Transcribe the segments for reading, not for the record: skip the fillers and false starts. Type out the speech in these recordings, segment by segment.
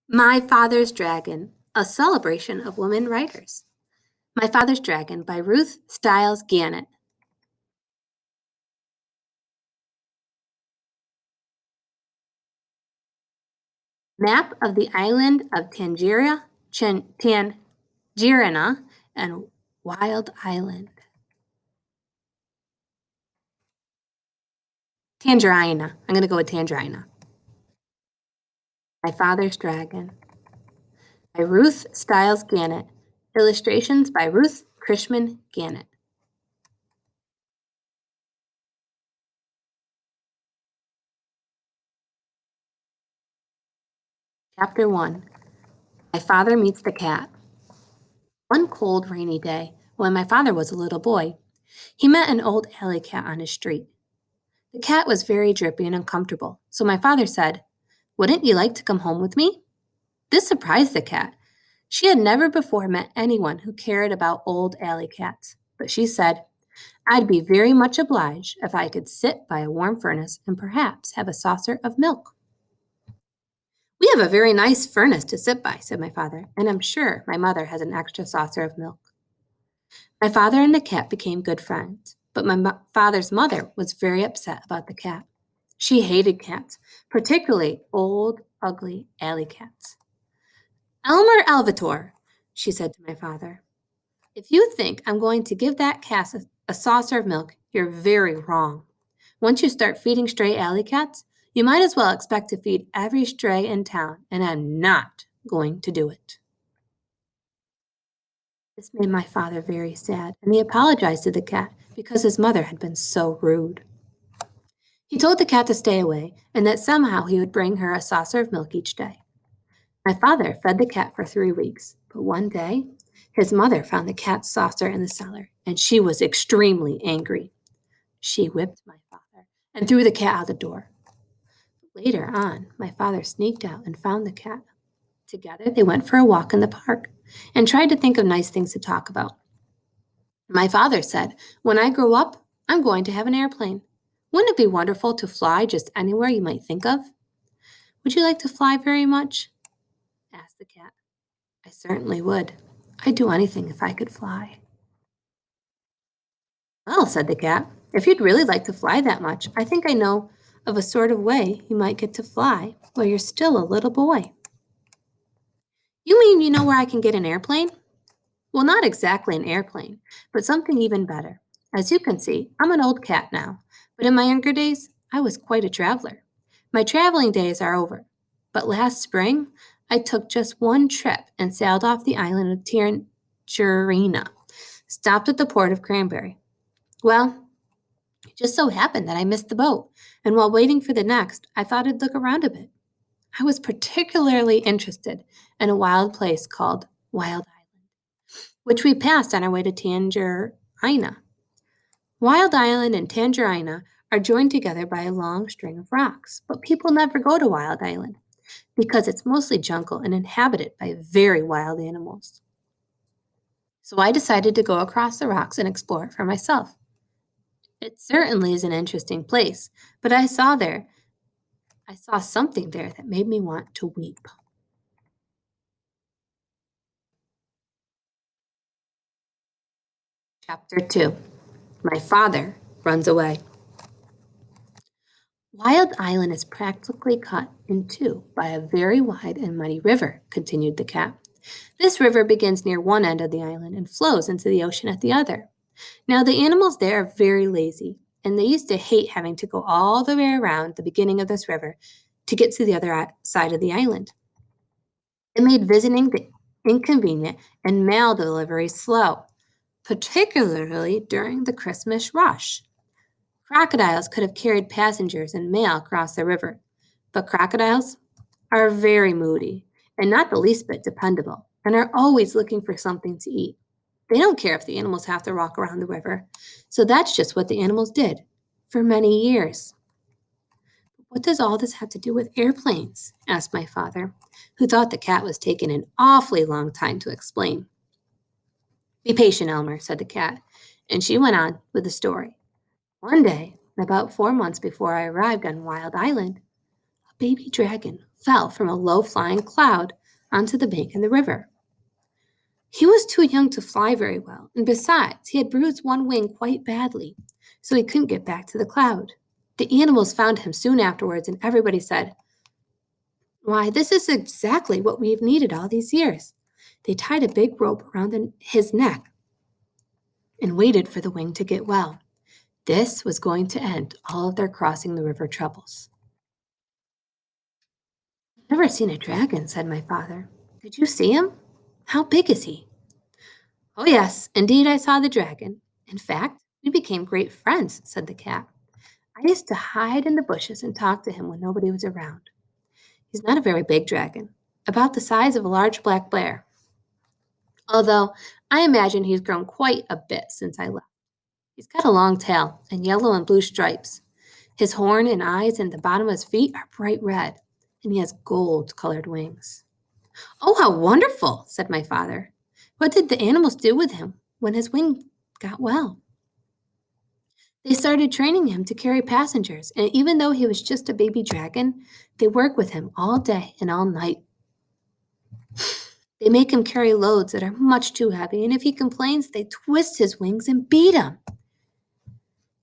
My Father's Dragon, a celebration of women writers. My Father's Dragon by Ruth Stiles Gannett. Map of the island of Tangerina and Wild Island. Tangerina. I'm going to go with Tangerina. My Father's Dragon by Ruth Stiles Gannett. Illustrations by Ruth Krishman Gannett. Chapter 1. My Father Meets the Cat. One cold, rainy day, when my father was a little boy, he met an old alley cat on his street. The cat was very drippy and uncomfortable, so my father said, "Wouldn't you like to come home with me?" This surprised the cat. She had never before met anyone who cared about old alley cats, but she said, "I'd be very much obliged if I could sit by a warm furnace and perhaps have a saucer of milk." "We have a very nice furnace to sit by," said my father, "and I'm sure my mother has an extra saucer of milk." My father and the cat became good friends, but my father's mother was very upset about the cat. She hated cats, particularly old, ugly alley cats. "Elmer Alvitor," she said to my father, "if you think I'm going to give that cat a saucer of milk, you're very wrong. Once you start feeding stray alley cats, you might as well expect to feed every stray in town, and I'm not going to do it." This made my father very sad, and he apologized to the cat because his mother had been so rude. He told the cat to stay away and that somehow he would bring her a saucer of milk each day. My father fed the cat for 3 weeks, but one day his mother found the cat's saucer in the cellar, and she was extremely angry. She whipped my father and threw the cat out the door. Later on, my father sneaked out and found the cat. Together, they went for a walk in the park and tried to think of nice things to talk about. My father said, "When I grow up, I'm going to have an airplane. Wouldn't it be wonderful to fly just anywhere you might think of?" "Would you like to fly very much?" asked the cat. "I certainly would. I'd do anything if I could fly." "Well," said the cat, "if you'd really like to fly that much, I think I know of a sort of way you might get to fly while you're still a little boy." "You mean you know where I can get an airplane?" "Well, not exactly an airplane, but something even better. As you can see, I'm an old cat now, but in my younger days, I was quite a traveler. My traveling days are over, but last spring, I took just one trip and sailed off the island of Tangerina, stopped at the port of Cranberry. Well, it just so happened that I missed the boat, and while waiting for the next, I thought I'd look around a bit. I was particularly interested in a wild place called Wild Island, which we passed on our way to Tangerina. Wild Island and Tangerina are joined together by a long string of rocks, but people never go to Wild Island because it's mostly jungle and inhabited by very wild animals. So I decided to go across the rocks and explore it for myself. It certainly is an interesting place, but I saw something there that made me want to weep. Chapter 2. My father runs away. Wild Island is practically cut in two by a very wide and muddy river, continued the cat. This river begins near one end of the island and flows into the ocean at the other. Now, the animals there are very lazy, and they used to hate having to go all the way around the beginning of this river to get to the other side of the island. It made visiting inconvenient and mail delivery slow, particularly during the Christmas rush. Crocodiles could have carried passengers and mail across the river, but crocodiles are very moody and not the least bit dependable and are always looking for something to eat. They don't care if the animals have to walk around the river. So that's just what the animals did for many years. "What does all this have to do with airplanes?" asked my father, who thought the cat was taking an awfully long time to explain. "Be patient, Elmer," said the cat, and she went on with the story. "One day, about 4 months before I arrived on Wild Island, a baby dragon fell from a low-flying cloud onto the bank in the river. He was too young to fly very well, and besides, he had bruised one wing quite badly, so he couldn't get back to the cloud. The animals found him soon afterwards, and everybody said, "Why, this is exactly what we've needed all these years." They tied a big rope around his neck and waited for the wing to get well. This was going to end all of their crossing the river troubles. "Never seen a dragon," said my father. "Did you see him? How big is he?" "Oh, yes, indeed, I saw the dragon. In fact, we became great friends," said the cat. "I used to hide in the bushes and talk to him when nobody was around. He's not a very big dragon, about the size of a large black bear, although I imagine he's grown quite a bit since I left. He's got a long tail and yellow and blue stripes. His horn and eyes and the bottom of his feet are bright red, and he has gold-colored wings." "Oh, how wonderful!" said my father. "What did the animals do with him when his wing got well?" "They started training him to carry passengers, and even though he was just a baby dragon, they work with him all day and all night. They make him carry loads that are much too heavy, and if he complains, they twist his wings and beat him.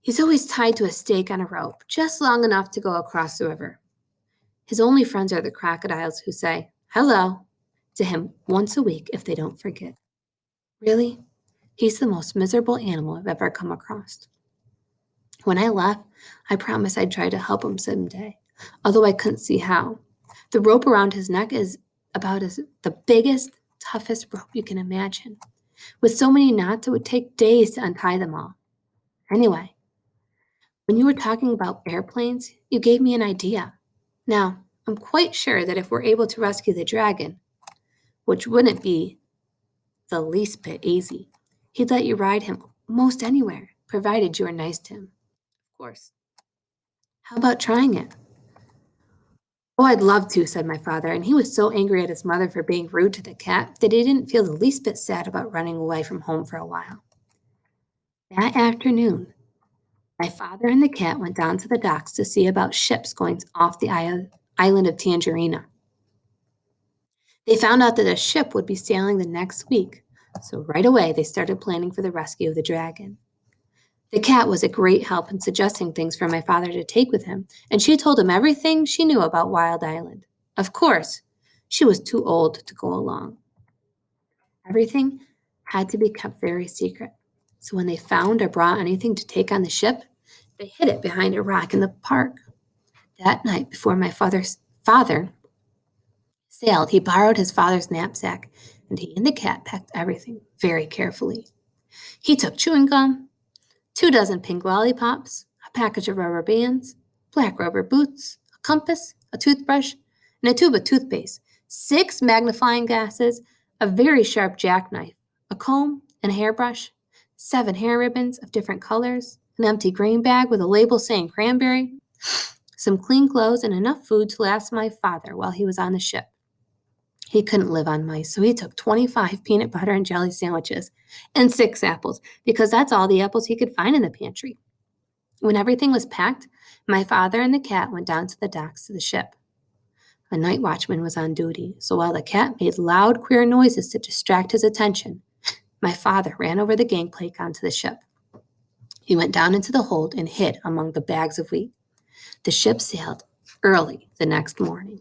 He's always tied to a stake on a rope, just long enough to go across the river. His only friends are the crocodiles who say, 'Hello,' to him once a week if they don't forget. Really, he's the most miserable animal I've ever come across. When I left, I promised I'd try to help him someday, although I couldn't see how. The rope around his neck is about as the biggest, toughest rope you can imagine. With so many knots, it would take days to untie them all. Anyway, when you were talking about airplanes, you gave me an idea. Now, I'm quite sure that if we're able to rescue the dragon, which wouldn't be the least bit easy, he'd let you ride him most anywhere, provided you were nice to him, of course. How about trying it?" "Oh, I'd love to," said my father, and he was so angry at his mother for being rude to the cat that he didn't feel the least bit sad about running away from home for a while. That afternoon, my father and the cat went down to the docks to see about ships going off the island of Tangerina. They found out that a ship would be sailing the next week, so right away they started planning for the rescue of the dragon. The cat was a great help in suggesting things for my father to take with him, and she told him everything she knew about Wild Island. Of course, she was too old to go along. Everything had to be kept very secret. So when they found or brought anything to take on the ship, they hid it behind a rock in the park. That night, before my father sailed, he borrowed his father's knapsack, and he and the cat packed everything very carefully. He took chewing gum, 2 dozen pink lollipops, a package of rubber bands, black rubber boots, a compass, a toothbrush, and a tube of toothpaste, 6 magnifying glasses, a very sharp jackknife, a comb and a hairbrush, 7 hair ribbons of different colors, an empty grain bag with a label saying cranberry, some clean clothes, and enough food to last my father while he was on the ship. He couldn't live on mice, so he took 25 peanut butter and jelly sandwiches and 6 apples, because that's all the apples he could find in the pantry. When everything was packed, my father and the cat went down to the docks to the ship. A night watchman was on duty, so while the cat made loud, queer noises to distract his attention, my father ran over the gangplank onto the ship. He went down into the hold and hid among the bags of wheat. The ship sailed early the next morning.